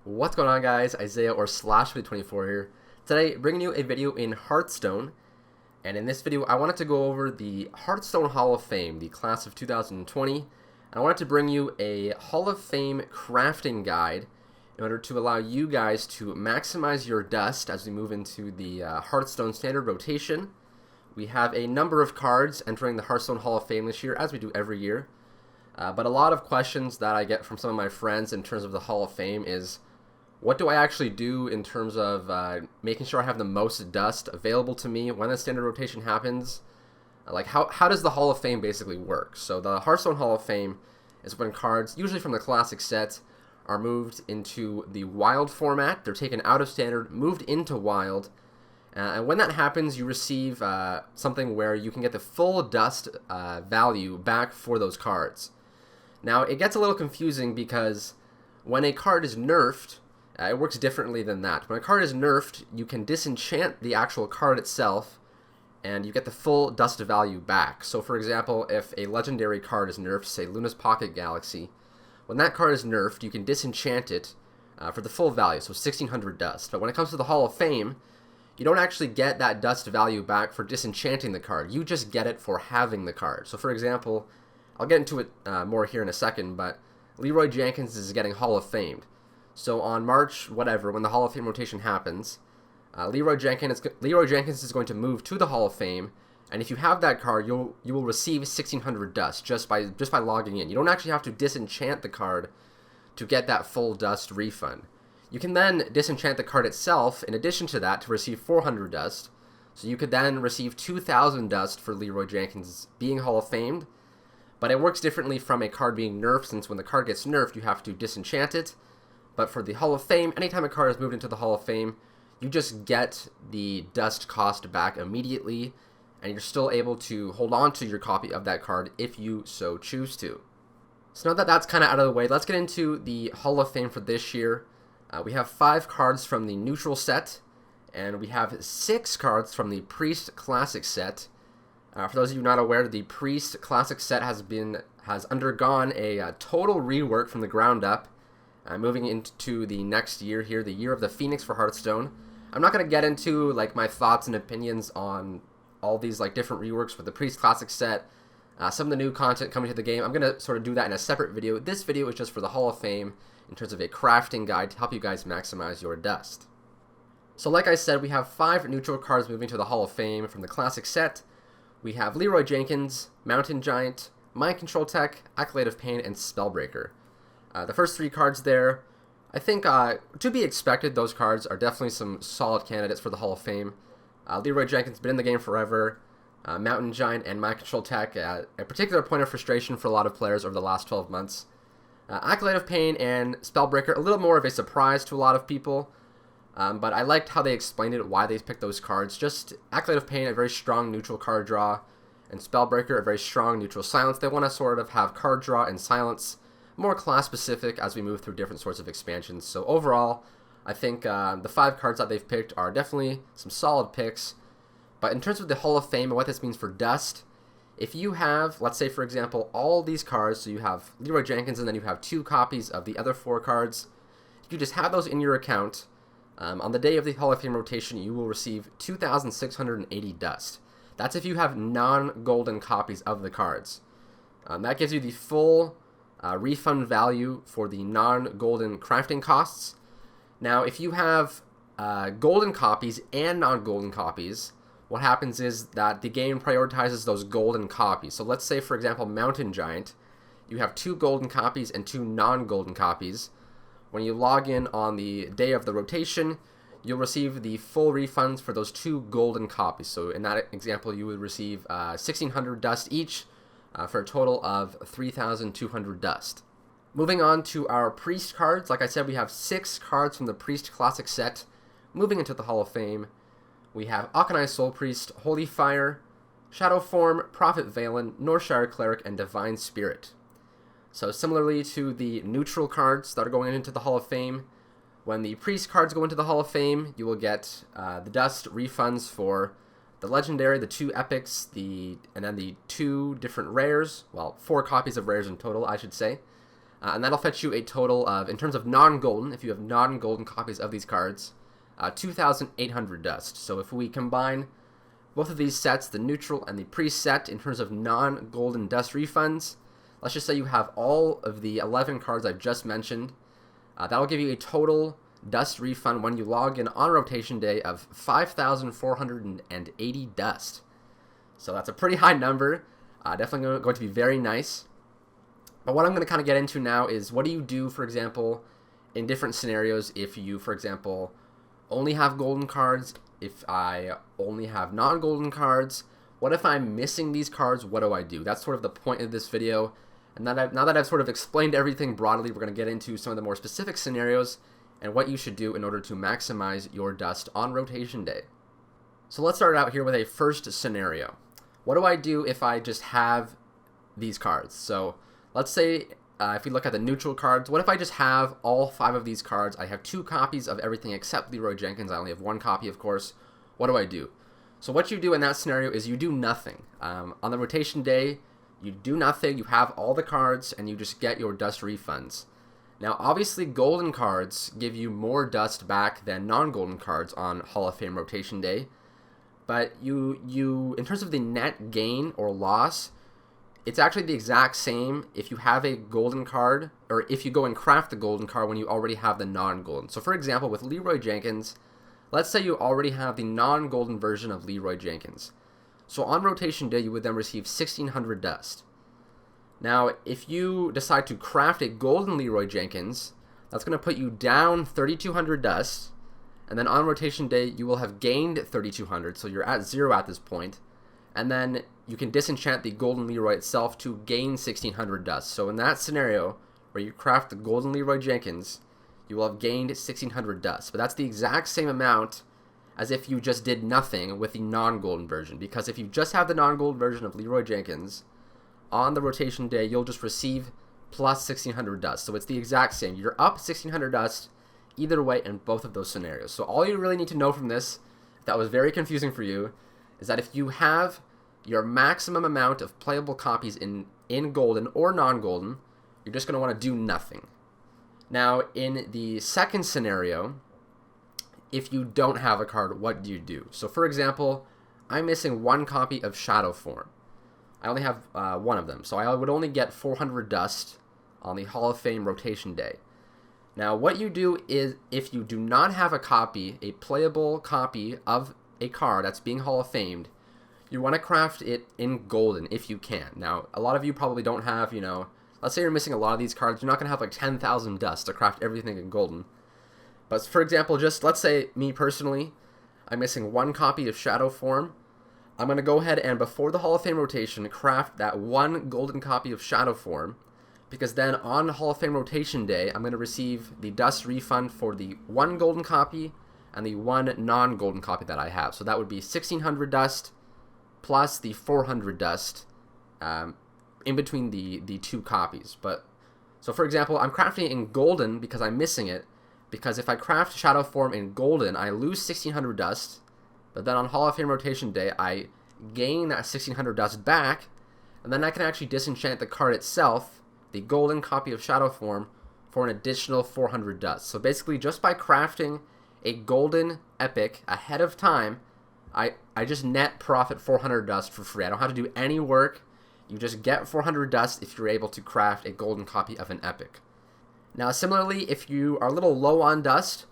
What's going on, guys? Isaiah or Slash24 here. Today, bringing you a video in Hearthstone. And in this video, I wanted to go over the Hearthstone Hall of Fame, the class of 2020. And I wanted to bring you a Hall of Fame crafting guide in order to allow you guys to maximize your dust as we move into the Hearthstone standard rotation. We have a number of cards entering the Hearthstone Hall of Fame this year, as we do every year. But a lot of questions that I get from some of my friends in terms of the Hall of Fame is, what do I actually do in terms of making sure I have the most dust available to me when the standard rotation happens? Like, how does the Hall of Fame basically work? So the Hearthstone Hall of Fame is when cards, usually from the classic set, are moved into the wild format. They're taken out of standard, moved into wild. And when that happens, you receive something where you can get the full dust value back for those cards. Now, it gets a little confusing because when a card is nerfed, it works differently than that. When a card is nerfed, you can disenchant the actual card itself, and you get the full dust value back. So, for example, if a legendary card is nerfed, say Luna's Pocket Galaxy, when that card is nerfed, you can disenchant it for the full value, so 1600 dust. But when it comes to the Hall of Fame, you don't actually get that dust value back for disenchanting the card. You just get it for having the card. So, for example, I'll get into it more here in a second, but Leroy Jenkins is getting Hall of Famed. So on March, whatever, when the Hall of Fame rotation happens, Leroy Jenkins is going to move to the Hall of Fame, and if you have that card, you will receive 1600 dust just by logging in. You don't actually have to disenchant the card to get that full dust refund. You can then disenchant the card itself in addition to that to receive 400 dust. So you could then receive 2000 dust for Leroy Jenkins being Hall of Famed. But it works differently from a card being nerfed, since when the card gets nerfed, you have to disenchant it. But for the Hall of Fame, anytime a card is moved into the Hall of Fame, you just get the dust cost back immediately, and you're still able to hold on to your copy of that card if you so choose to. So now that that's kind of out of the way, let's get into the Hall of Fame for this year. We have 5 cards from the neutral set, and we have 6 cards from the Priest Classic set. For those of you not aware, the Priest Classic set has undergone a total rework from the ground up, moving into the next year here, the year of the Phoenix for Hearthstone. I'm not going to get into like my thoughts and opinions on all these like different reworks for the Priest Classic set, some of the new content coming to the game. I'm going to sort of do that in a separate video. This video is just for the Hall of Fame in terms of a crafting guide to help you guys maximize your dust. So like I said, we have 5 neutral cards moving to the Hall of Fame from the Classic set. We have Leroy Jenkins, Mountain Giant, Mind Control Tech, Accolade of Pain, and Spellbreaker. The first 3 cards there, I think to be expected, those cards are definitely some solid candidates for the Hall of Fame. Leroy Jenkins has been in the game forever. Mountain Giant and Mind Control Tech, a particular point of frustration for a lot of players over the last 12 months. Accolade of Pain and Spellbreaker, a little more of a surprise to a lot of people. But I liked how they explained it, why they picked those cards. Just Accolade of Pain, a very strong neutral card draw, and Spellbreaker, a very strong neutral silence. They want to sort of have card draw and silence more class specific as we move through different sorts of expansions. So overall, I think the 5 cards that they've picked are definitely some solid picks. But in terms of the Hall of Fame and what this means for dust, if you have, let's say for example, all these cards, so you have Leroy Jenkins and then you have 2 copies of the other 4 cards, if you just have those in your account, on the day of the Hall of Fame rotation, you will receive 2,680 dust. That's if you have non-golden copies of the cards. That gives you the full refund value for the non-golden crafting costs. Now, if you have golden copies and non-golden copies, what happens is that the game prioritizes those golden copies. So let's say, for example, Mountain Giant, you have 2 golden copies and 2 non-golden copies. When you log in on the day of the rotation, you'll receive the full refunds for those 2 golden copies. So in that example, you would receive 1,600 dust each, for a total of 3,200 dust. Moving on to our Priest cards, like I said, we have 6 cards from the Priest Classic set. Moving into the Hall of Fame, we have Akanai Soul Priest, Holy Fire, Shadow Form, Prophet Valen, Northshire Cleric, and Divine Spirit. So similarly to the neutral cards that are going into the Hall of Fame, when the Priest cards go into the Hall of Fame, you will get the dust refunds for the legendary, the 2 epics, and then the 2 different rares. Well, 4 copies of rares in total, I should say. And that'll fetch you a total of, in terms of non-golden, if you have non-golden copies of these cards, 2,800 dust. So if we combine both of these sets, the neutral and the preset, in terms of non-golden dust refunds, let's just say you have all of the 11 cards I've just mentioned, that'll give you a total dust refund when you log in on rotation day of 5,480 dust. So that's a pretty high number, definitely going to be very nice. But what I'm going to kind of get into now is, what do you do, for example, in different scenarios if you, for example, only have golden cards, if I only have non-golden cards, what if I'm missing these cards, what do I do? That's sort of the point of this video. And now that I've sort of explained everything broadly, we're going to get into some of the more specific scenarios and what you should do in order to maximize your dust on rotation day. So let's start out here with a first scenario. What do I do if I just have these cards? So let's say if we look at the neutral cards, what if I just have all 5 of these cards? I have 2 copies of everything except Leroy Jenkins. I only have 1 copy, of course. What do I do? So what you do in that scenario is you do nothing. On the rotation day, you do nothing. You have all the cards, and you just get your dust refunds. Now, obviously, golden cards give you more dust back than non-golden cards on Hall of Fame rotation day. But you in terms of the net gain or loss, it's actually the exact same if you have a golden card, or if you go and craft the golden card when you already have the non-golden. So for example, with Leroy Jenkins, let's say you already have the non-golden version of Leroy Jenkins. So on rotation day, you would then receive 1,600 dust. Now, if you decide to craft a golden Leroy Jenkins, that's going to put you down 3,200 dust, and then on rotation day, you will have gained 3,200, so you're at 0 at this point. And then you can disenchant the golden Leroy itself to gain 1,600 dust. So in that scenario, where you craft the golden Leroy Jenkins, you will have gained 1,600 dust. But that's the exact same amount as if you just did nothing with the non-golden version. Because if you just have the non-golden version of Leroy Jenkins, on the rotation day, you'll just receive plus 1,600 dust. So it's the exact same. You're up 1,600 dust either way in both of those scenarios. So all you really need to know from this, if that was very confusing for you, is that if you have your maximum amount of playable copies in golden or non-golden, you're just going to want to do nothing. Now, in the second scenario, if you don't have a card, what do you do? So for example, I'm missing 1 copy of Shadow Form. I only have 1 of them, so I would only get 400 dust on the Hall of Fame rotation day. Now, what you do is, if you do not have a copy, a playable copy of a card that's being Hall of Famed, you want to craft it in golden if you can. Now, a lot of you probably don't have, let's say you're missing a lot of these cards, you're not going to have like 10,000 dust to craft everything in golden. But for example, just let's say me personally, I'm missing 1 copy of Shadow Form. I'm going to go ahead and, before the Hall of Fame rotation, craft that 1 golden copy of Shadow Form, because then on Hall of Fame rotation day, I'm going to receive the dust refund for the 1 golden copy and the 1 non-golden copy that I have. So that would be 1,600 dust plus the 400 dust in between the 2 copies. So for example, I'm crafting it in golden because I'm missing it, because if I craft Shadow Form in golden, I lose 1,600 dust, but then on Hall of Fame rotation day, I gain that 1,600 dust back, and then I can actually disenchant the card itself, the golden copy of Shadow Form, for an additional 400 dust. So basically, just by crafting a golden epic ahead of time, I just net profit 400 dust for free. I don't have to do any work. You just get 400 dust if you're able to craft a golden copy of an epic. Now, similarly, if you are a little low on dust,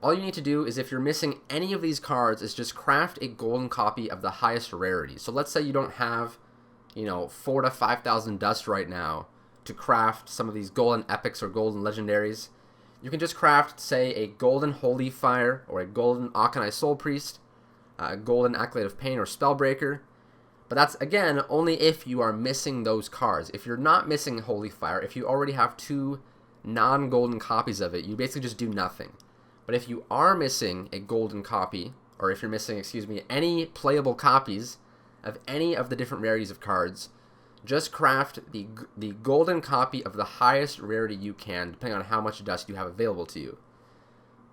all you need to do is, if you're missing any of these cards, is just craft a golden copy of the highest rarity. So let's say you don't have, 4,000 to 5,000 dust right now to craft some of these golden epics or golden legendaries. You can just craft, say, a golden Holy Fire or a golden Akanai Soul Priest, a golden Accolade of Pain or Spellbreaker. But that's, again, only if you are missing those cards. If you're not missing Holy Fire, if you already have 2 non-golden copies of it, you basically just do nothing. But if you are missing a golden copy, or if you're missing, any playable copies of any of the different rarities of cards, just craft the golden copy of the highest rarity you can, depending on how much dust you have available to you.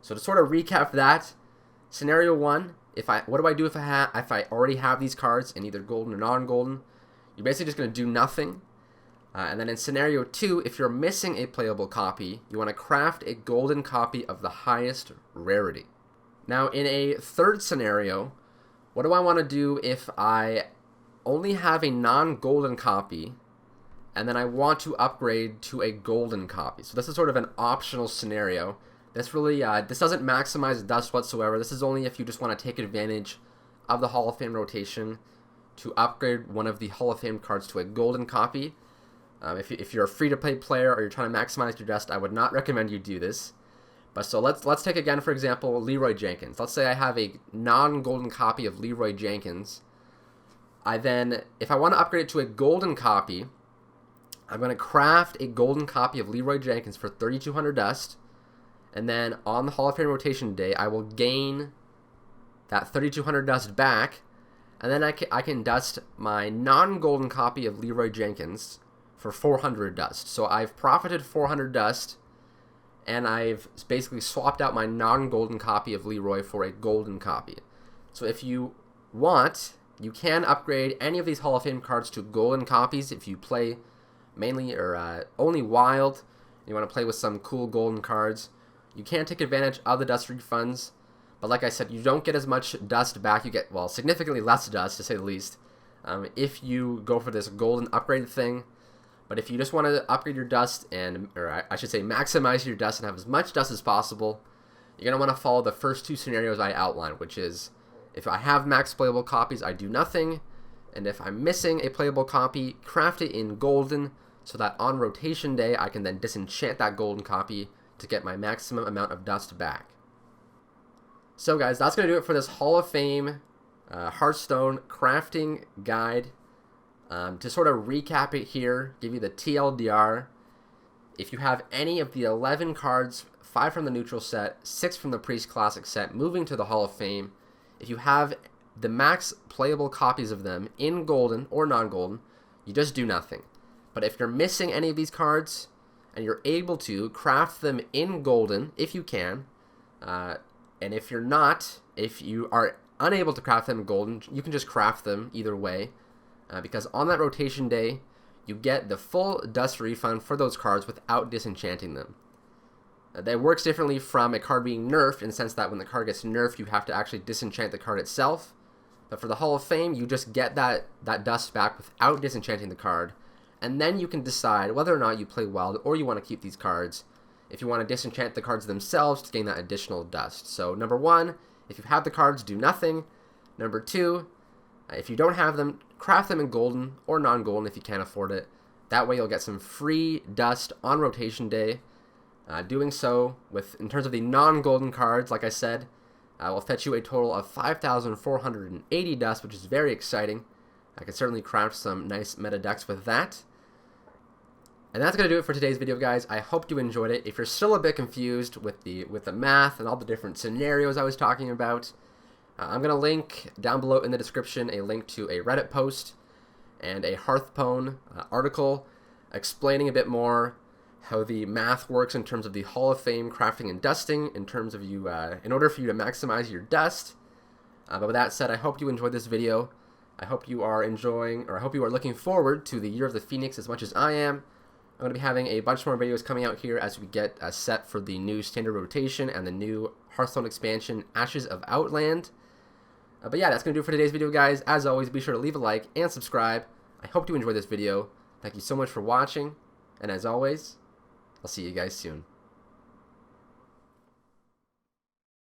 So to sort of recap that, scenario 1, what do I do if I already have these cards in either golden or non-golden? You're basically just going to do nothing. And then in scenario 2, if you're missing a playable copy, you want to craft a golden copy of the highest rarity. Now in a third scenario, what do I want to do if I only have a non-golden copy and then I want to upgrade to a golden copy? So this is sort of an optional scenario. This really, this doesn't maximize dust whatsoever. This is only if you just want to take advantage of the Hall of Fame rotation to upgrade one of the Hall of Fame cards to a golden copy. If you're a free-to-play player or you're trying to maximize your dust, I would not recommend you do this. But so let's take again, for example, Leroy Jenkins. Let's say I have a non-golden copy of Leroy Jenkins. If I want to upgrade it to a golden copy, I'm going to craft a golden copy of Leroy Jenkins for 3,200 dust. And then on the Hall of Fame rotation day, I will gain that 3,200 dust back. And then I can dust my non-golden copy of Leroy Jenkins for 400 dust. So I've profited 400 dust, and I've basically swapped out my non-golden copy of Leroy for a golden copy. So if you want, you can upgrade any of these Hall of Fame cards to golden copies if you play mainly or only Wild. You want to play with some cool golden cards. You can take advantage of the dust refunds, but like I said, you don't get as much dust back. You get, well, significantly less dust, to say the least, if you go for this golden upgrade thing. But if you just want to upgrade your dust or I should say maximize your dust and have as much dust as possible, you're going to want to follow the first two scenarios I outlined, which is if I have max playable copies, I do nothing, and if I'm missing a playable copy, craft it in golden so that on rotation day I can then disenchant that golden copy to get my maximum amount of dust back. So guys, that's going to do it for this Hall of Fame Hearthstone crafting guide. To sort of recap it here, give you the TLDR, if you have any of the 11 cards, 5 from the neutral set, 6 from the Priest Classic set, moving to the Hall of Fame, if you have the max playable copies of them in golden or non-golden, you just do nothing. But if you're missing any of these cards, and you're able to craft them in golden, if you can, and if you're not, if you are unable to craft them in golden, you can just craft them either way. Because on that rotation day, you get the full dust refund for those cards without disenchanting them. That works differently from a card being nerfed, in the sense that when the card gets nerfed, you have to actually disenchant the card itself. But for the Hall of Fame, you just get that dust back without disenchanting the card, and then you can decide whether or not you play Wild or you want to keep these cards, if you want to disenchant the cards themselves to gain that additional dust. So number 1, if you have the cards, do nothing. Number 2, if you don't have them, craft them in golden or non-golden if you can't afford it. That way you'll get some free dust on rotation day. Doing so, in terms of the non-golden cards, like I said, will fetch you a total of 5,480 dust, which is very exciting. I can certainly craft some nice meta decks with that. And that's going to do it for today's video, guys. I hope you enjoyed it. If you're still a bit confused with the math and all the different scenarios I was talking about, I'm going to link down below in the description a link to a Reddit post and a Hearthpwn article explaining a bit more how the math works in terms of the Hall of Fame crafting and dusting, in terms of you, in order for you to maximize your dust. But with that said, I hope you enjoyed this video. I hope you are enjoying, or I hope you are looking forward to the Year of the Phoenix as much as I am. I'm going to be having a bunch more videos coming out here as we get set for the new standard rotation and the new Hearthstone expansion, Ashes of Outland. But yeah, that's going to do it for today's video, guys. As always, be sure to leave a like and subscribe. I hope you enjoyed this video. Thank you so much for watching. And as always, I'll see you guys soon.